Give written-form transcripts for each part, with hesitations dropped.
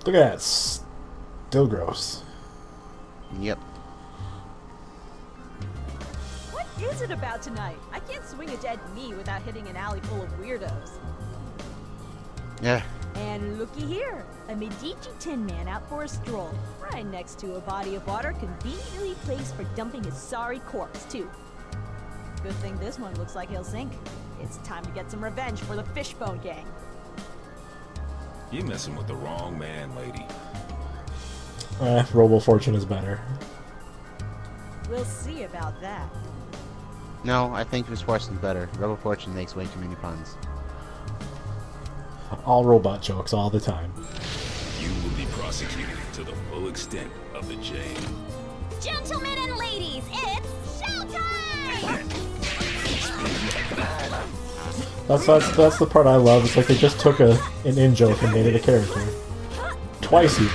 Look at that. Still gross. Yep. What is it about tonight? I can't swing a dead knee without hitting an alley full of weirdos. Yeah. And looky here, a Medici Tin Man out for a stroll, right next to a body of water conveniently placed for dumping his sorry corpse, too. Good thing this one looks like he'll sink. It's time to get some revenge for the Fishbone Gang. You're messing with the wrong man, lady. Robo Fortune is better. We'll see about that. No, I think Miss Fortune's better. Rebel Fortune makes way too many puns. All robot jokes all the time. You will be prosecuted to the full extent of the jail. Gentlemen and ladies, it's showtime! That's the part I love. It's like they just took an in-joke and made it a character. Twice even.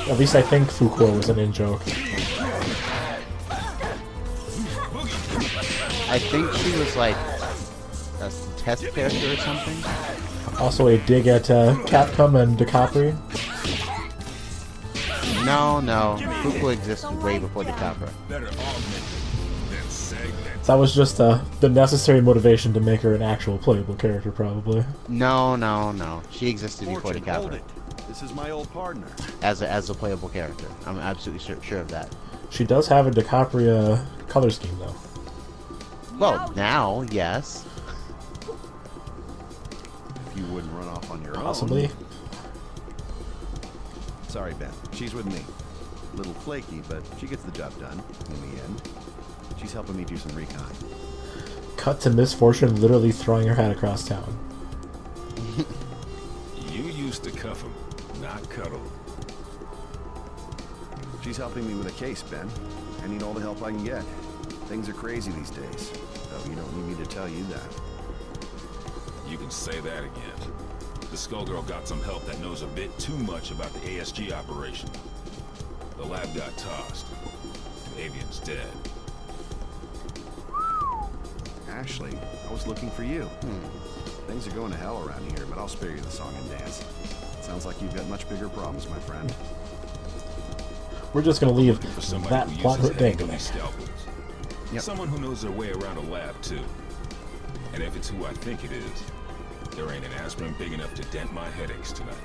At least I think Foucault was an in-joke. I think she was like a test character or something. Also a dig at Capcom and DiCaprio. No. Foucault existed way before DiCaprio. That was just the necessary motivation to make her an actual playable character, probably. No. She existed before DiCaprio. This is my old partner. As a playable character. I'm absolutely sure of that. She does have a DiCaprio color scheme, though. Well, now, yes. If you wouldn't run off on your Possibly. own. Sorry, Ben. She's with me. A little flaky, but she gets the job done in the end. She's helping me do some recon. Cut to Miss Fortune literally throwing her hat across town. You used to cuff him, not cuddle. She's helping me with a case, Ben. I need all the help I can get. Things are crazy these days. Though you don't need me to tell you that. You can say that again. The Skullgirl got some help that knows a bit too much about the ASG operation. The lab got tossed. Avian's dead. Ashley, I was looking for you. Things are going to hell around here, but I'll spare you the song and dance. Sounds like you've got much bigger problems, my friend. We're just gonna leave For somebody that who plot uses hook heavy dangling. scalpels. Yep. Someone who knows their way around a lab, too. And if it's who I think it is, there ain't an aspirin big enough to dent my headaches tonight.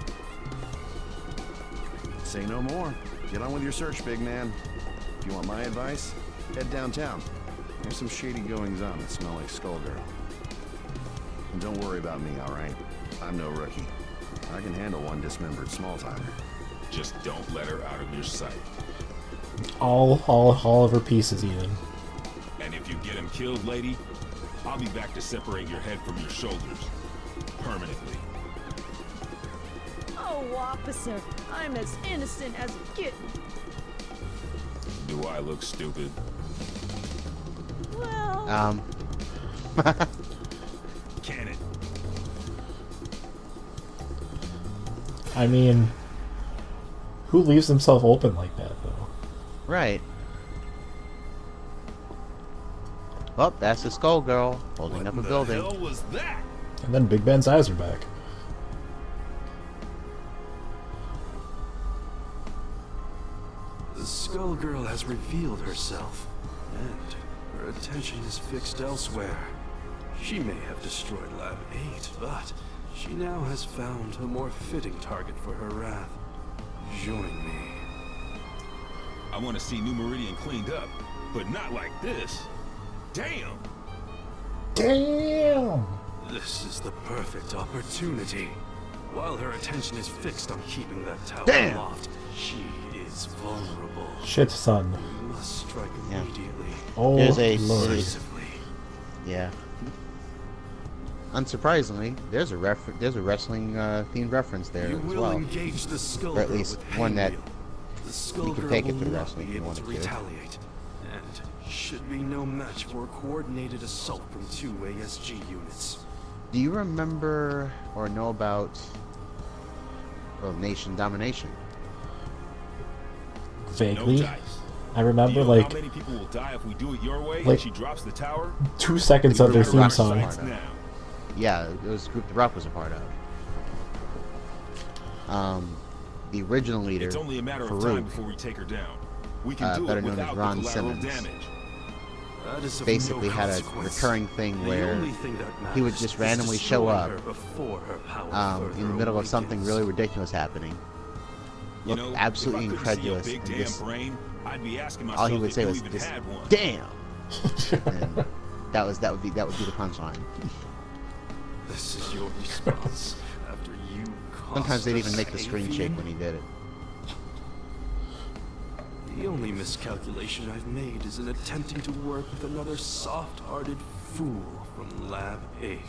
Say no more. Get on with your search, big man. If you want my advice, head downtown. There's some shady goings-on that smell like Skullgirl. And don't worry about me, all right? I'm no rookie. I can handle one dismembered small-timer. Just don't let her out of your sight. All of her pieces, even. And if you get him killed, lady, I'll be back to separate your head from your shoulders. Permanently. Oh, officer, I'm as innocent as a kitten. Do I look stupid? Well... Can it? I mean, who leaves himself open like that, though? Right. Well, that's the Skullgirl holding up a building. What the hell was that? And then Big Ben's eyes are back. The Skullgirl has revealed herself, and her attention is fixed elsewhere. She may have destroyed Lab 8, but she now has found a more fitting target for her wrath. Join me. I want to see New Meridian cleaned up, but not like this. Damn! Damn! This is the perfect opportunity. While her attention is fixed on keeping that tower aloft, she is vulnerable. Shit, son. We must strike Yeah. immediately. Oh, There's a Lord. Decisively. Yeah. Unsurprisingly, there's a wrestling themed reference there You as will well. engage the Skullgirl Or at least with one that handwheel. The you Skullgirl could take it will to not wrestling if be you able to wanted to. retaliate, and should be no match for a coordinated assault from 2 ASG units. Do you remember or know about Nation Domination? Vaguely. No dice. I remember, Do you know like, how many people will die if we do it your way like- and she drops the tower? 2 seconds of their theme Rock song. sites now. yeah, it was the group the Rock was a part of. The original leader, It's only a matter of Farouk, time before we take her down. We can do better it known as without the Ron collateral Simmons. damage. That is of basically no had a consequence. recurring thing The where only thing that he would matters just is randomly show destroying up her before her power in further the middle of something awakens. really ridiculous happening. You Looked know, absolutely if I couldn't see a incredulous. big And damn just, brain, I'd be asking myself all he would if say you was even just, had one. "Damn!" And that would be the punchline. This is your response after you Sometimes they'd cost even us make the screen shake when he did it. The only miscalculation I've made is in attempting to work with another soft-hearted fool from Lab 8.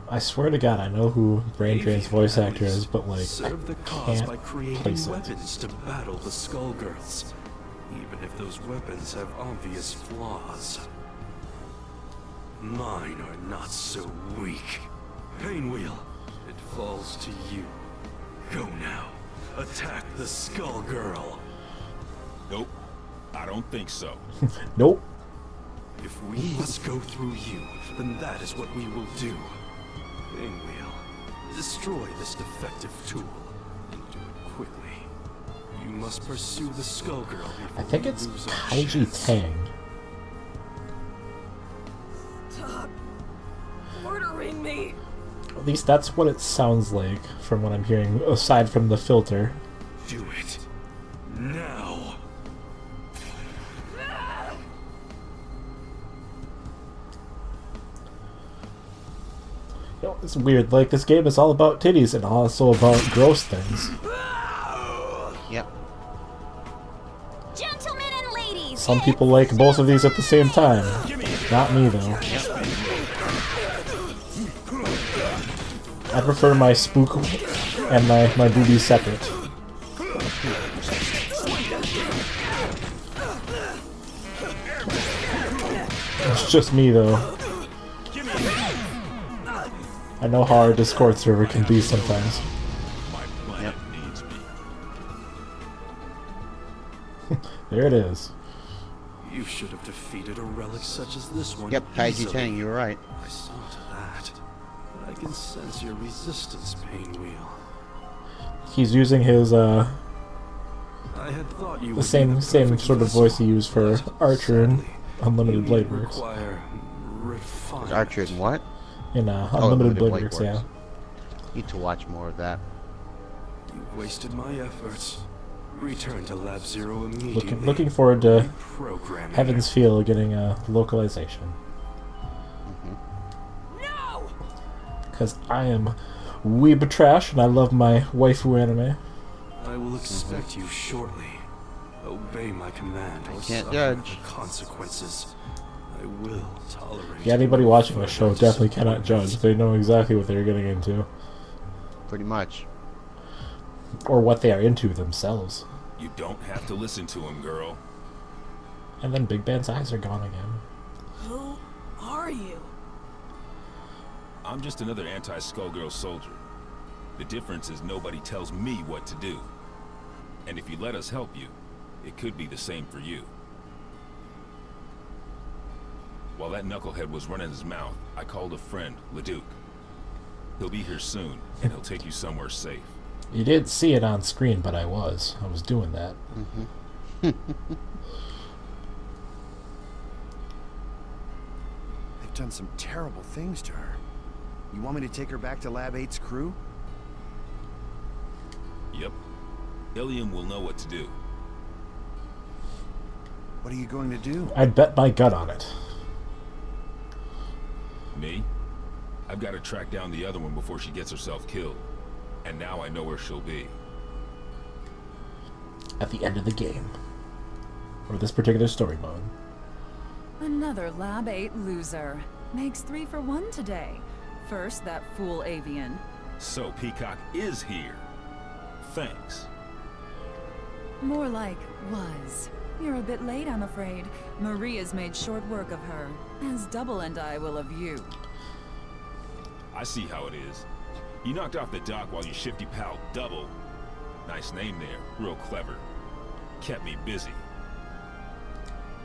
I swear to God, I know who Brain Drain's voice actor is, but like, serve the I cause by can't creating place it. weapons to battle the Skullgirls, even if those weapons have obvious flaws. Mine are not so weak. Painwheel, it falls to you. Go now. Attack the Skullgirl. Nope, I don't think so. Nope. If we must go through you, then that is what we will do. Painwheel, destroy this defective tool, and do it quickly. You must pursue the Skullgirl before I think we it's lose our Kaiji chance. Tang. Stop ordering me. At least that's what it sounds like from what I'm hearing, aside from the filter. Do it. Now. You know, it's weird, like, this game is all about titties and also about gross things. Yep. Gentlemen and ladies, Some people like both of these at the same time. Not me, though. I prefer my spook and my boobies separate. It's just me, though. I know how our Discord server can be sometimes. My planet needs me. There it is. You should have defeated a relic such as this one. Yep, Kaiji easily. Tang, you were right. I saw to that. But I can sense your resistance, Painwheel. He's using his I had thought you the would same be same perfect sort of vessel, voice he used for but Archer in sadly, Unlimited you Blade Works. require refinement. Archer and what? In Unlimited Unlimited Blade Blade Works, Works. yeah. Need to watch more of that. You wasted my efforts. Return to Lab Zero immediately. Looking forward to Reprogramming. Heaven's Feel getting a localization. No! Because I am weeb trash and I love my waifu anime. I will expect you shortly. Obey my command or can't suffer judge. the consequences. I will tolerate. Yeah, anybody no watching the further show definitely cannot disappointments. judge. They know exactly what they're getting into. Pretty much. Or what they are into themselves. You don't have to listen to him, girl. And then Big Band's eyes are gone again. Who are you? I'm just another anti-Skullgirl soldier. The difference is nobody tells me what to do. And if you let us help you, it could be the same for you. While that knucklehead was running his mouth, I called a friend, Leduc. He'll be here soon, and he'll take you somewhere safe. You didn't see it on screen, but I was doing that. They've done some terrible things to her. You want me to take her back to Lab 8's crew? Yep. Ilium will know what to do. What are you going to do? I'd bet my gut on it. Me? I've got to track down the other one before she gets herself killed. And now I know where she'll be. At the end of the game. Or this particular story mode. Another Lab 8 loser. Makes 3 for 1 today. First, that fool avian. So Peacock is here. Thanks. More like was. You're a bit late, I'm afraid. Maria's made short work of her, as Double and I will of you. I see how it is. You knocked off the dock while your shifty pal Double. Nice name there, real clever. Kept me busy.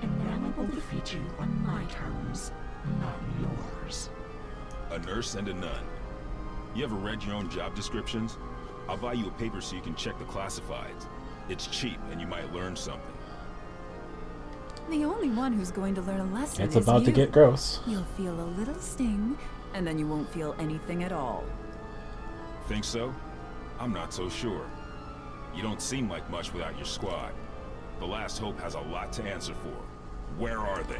And now I will defeat you on my terms, not yours. a nurse, and a nun. You ever read your own job descriptions? I'll buy you a paper so you can check the classifieds. It's cheap, and you might learn something. The only one who's going to learn a lesson It's is about to you. get gross. You'll feel a little sting, and then you won't feel anything at all. Think so? I'm not so sure. You don't seem like much without your squad. The Last Hope has a lot to answer for. Where are they?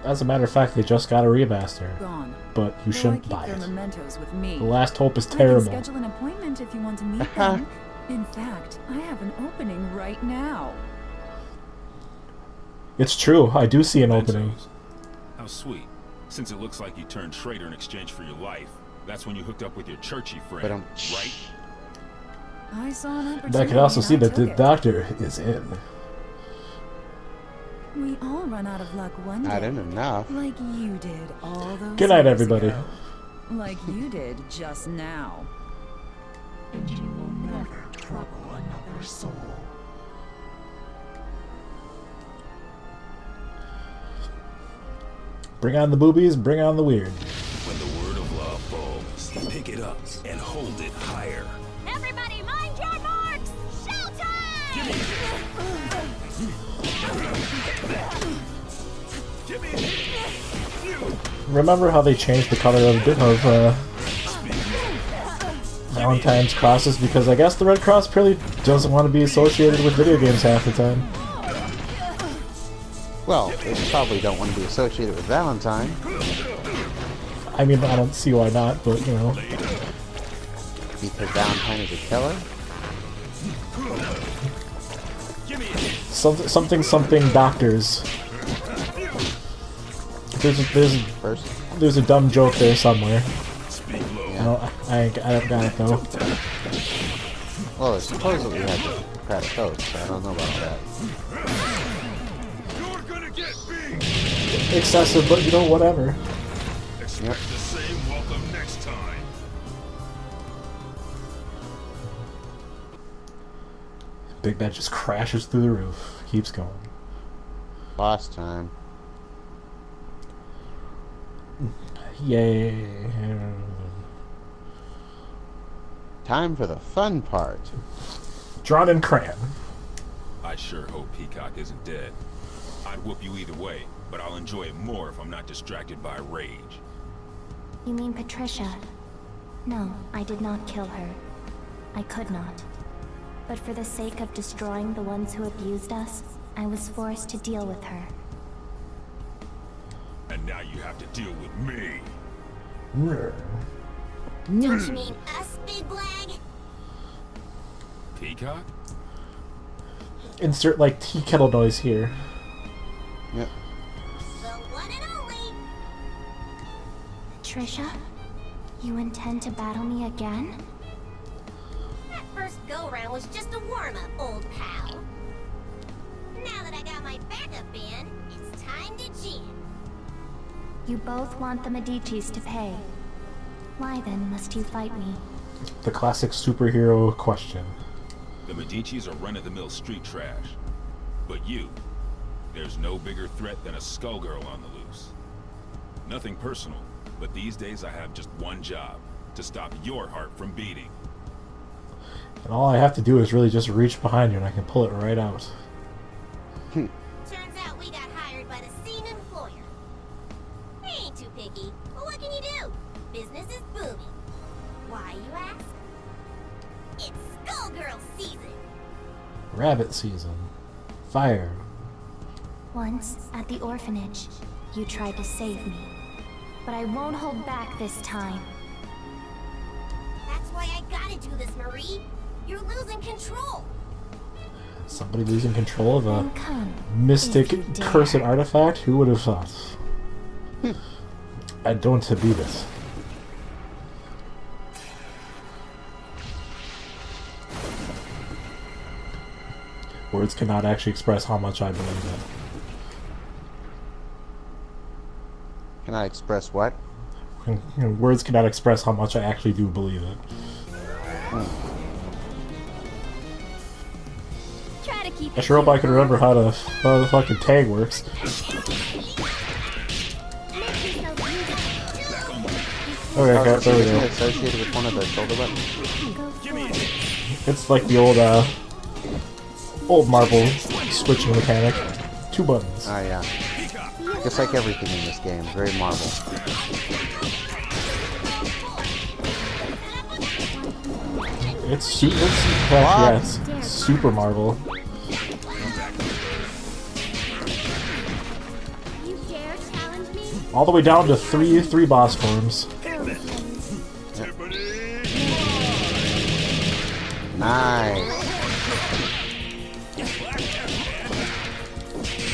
As a matter of fact, they just got a remaster. Gone. But you Though shouldn't I keep buy their it. mementos with me. The Last Hope is I can terrible. schedule an appointment if you want to meet them. In fact, I have an opening right now. It's true. I do see an opening. Mementos. How sweet. Since it looks like you turned traitor in exchange for your life, that's when you hooked up with your churchy friend, right? I saw an opportunity. But I can also see and I that the took it. doctor is in. We all run out of luck one day. Not in enough. Like you did all those Good night, years everybody. ago. Like you did just now. And you will never trouble another soul. Bring on the boobies, bring on the weird. When the word of law falls, pick it up and hold it higher. Everybody mind your marks! Showtime! Remember how they changed the color of Valentine's crosses? Because I guess the Red Cross really doesn't want to be associated with video games half the time. Well, they probably don't want to be associated with Valentine. I mean, I don't see why not, but you know. Because Valentine is a killer? Something doctors. There's a dumb joke there somewhere. I don't got it though. Well, it's supposedly had the Hippocratic Oath, so I don't know about that. Excessive, but you know, whatever. Expect the same welcome next time. Big Bad just crashes through the roof. Keeps going. Boss time. Yay. Time for the fun part. Drawn in crayon. I sure hope Peacock isn't dead. I'd whoop you either way, but I'll enjoy it more if I'm not distracted by rage. You mean Patricia? No, I did not kill her. I could not. But for the sake of destroying the ones who abused us, I was forced to deal with her. And now you have to deal with me. Don't you mean us, Big Blag? Peacock? Insert like tea kettle noise here. Yep. The one and only! Trisha? You intend to battle me again? That first go-round was just a warm-up, old pal. Now that I got my backup band, it's time to jam. You both want the Medicis to pay. Why then must you fight me? The classic superhero question. The Medicis are run-of-the-mill street trash. But you, there's no bigger threat than a Skullgirl on the loose. Nothing personal, but these days I have just one job, to stop your heart from beating. And all I have to do is really just reach behind you and I can pull it right out. Turns out we got hired by the same employer. I ain't too picky, but what can you do? Business is booming. Why, you ask? It's Skullgirls season! Rabbit season. Fire. Once, at the orphanage, you tried to save me. But I won't hold back this time. That's why I gotta do this, Marie. You're losing control. Somebody losing control of a Then come, mystic if you dare. cursed artifact? Who would have thought? I don't to be this. Words cannot actually express how much I believe it. Can I express what? Words cannot express how much I actually do believe it. Try to keep I sure hope I can remember how the fucking tag works. Make yourself useful. Okay, How okay, is there we it go. associated with one of the shoulder weapons? It's like the old Marvel switching mechanic. 2 buttons. Oh yeah. Just like everything in this game, very Marvel. It's super Marvel. You dare challenge me? All the way down to three boss forms. Nice.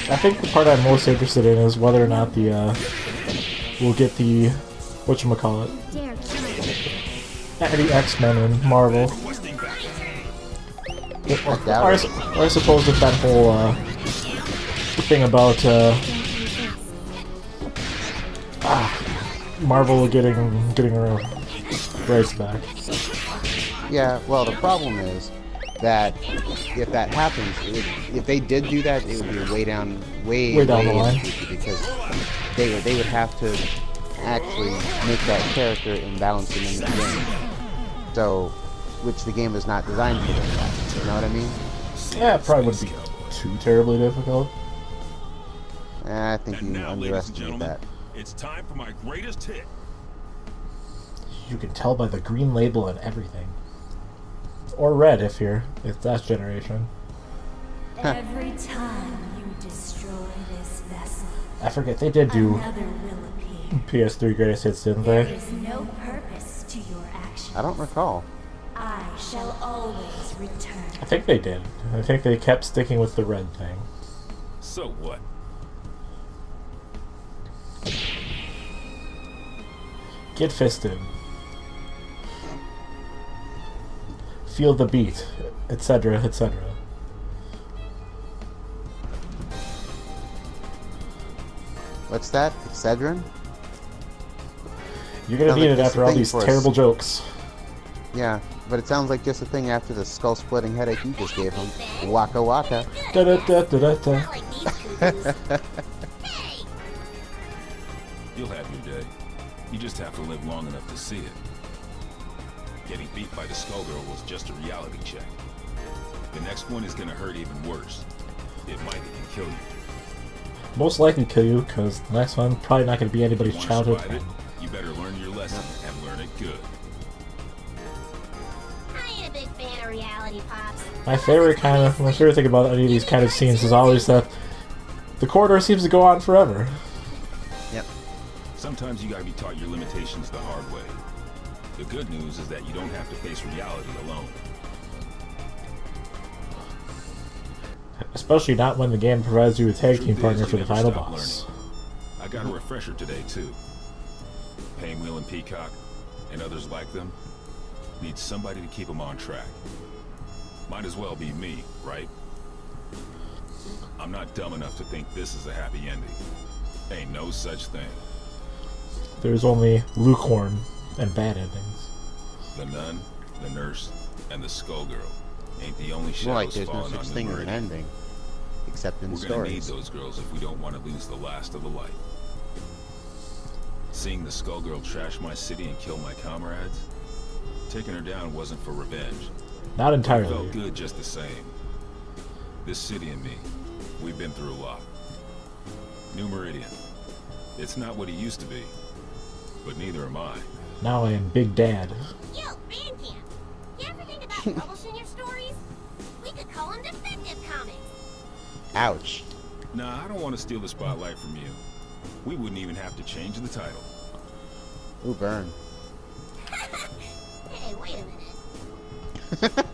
I think the part I'm most interested in is whether or not we'll get the whatchamacallit, Dare the X-Men and Marvel. Or I suppose if that whole thing about Marvel getting her rights back. Yeah, well, the problem is that if that happens, if they did do that, it would be way down the line, because they would have to actually make that character and balance him in the game. So, which the game is not designed for that. You know what I mean? Yeah, it probably wouldn't be too terribly difficult. I think you Now, ladies and underestimate gentlemen, that. it's time for my greatest hit. You can tell by the green label and everything. Or red if that's generation. Every time you destroy this vessel, I forget, they did do another will appear. PS3 greatest hits, didn't There they? is no purpose to your actions. I don't recall. I shall always return. I think they did. I think they kept sticking with the red thing. So what? Get fisted. Feel the beat, etc., etc. What's that? Excedrin? You're gonna Sounds need like it just after a all thing these for us. terrible jokes. Yeah, but it sounds like just a thing after the skull-splitting headache you just gave him. Waka waka. Da da da da da da. I like these cuckoos. Hey! You'll have your day. You just have to live long enough to see it. Getting beat by the Skullgirl was just a reality check. The next one is gonna hurt even worse. It might even kill you. Most likely kill you, because the next one probably not gonna be anybody's Want to childhood survive thing. it? You better learn your lesson and learn it good. I ain't a big fan of reality pops. My favorite thing about any of these kind of scenes is always that the corridor seems to go on forever. Yep. Sometimes you gotta be taught your limitations the hard way. The good news is that you don't have to face reality alone. Especially not when the game provides you a tag team Truth partner is, for you the never final stop boss. learning. I got a refresher today too. Painwheel and Peacock, and others like them, need somebody to keep them on track. Might as well be me, right? I'm not dumb enough to think this is a happy ending. Ain't no such thing. There's only lukewarm and bad endings. The nun, the nurse, and the Skullgirl ain't the only More like shadows there's no falling such on the thing as an Meridian. ending. Except in We're gonna need stories. those girls if we don't want to lose the last of the light. Seeing the Skullgirl trash my city and kill my comrades, taking her down wasn't for revenge. Not It entirely. felt good just the same. This city and me, we've been through a lot. New Meridian. It's not what it used to be, but neither am I. Now I am Big Dad. Yo, Bandcamp! You ever think about publishing your stories? We could call them Defective Comics. Ouch. Nah, I don't want to steal the spotlight from you. We wouldn't even have to change the title. Ooh, burn. Hey, wait a minute.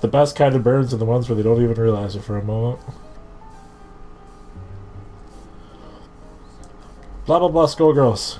The best kind of burns are the ones where they don't even realize it for a moment. Blah blah blah, Skullgirls.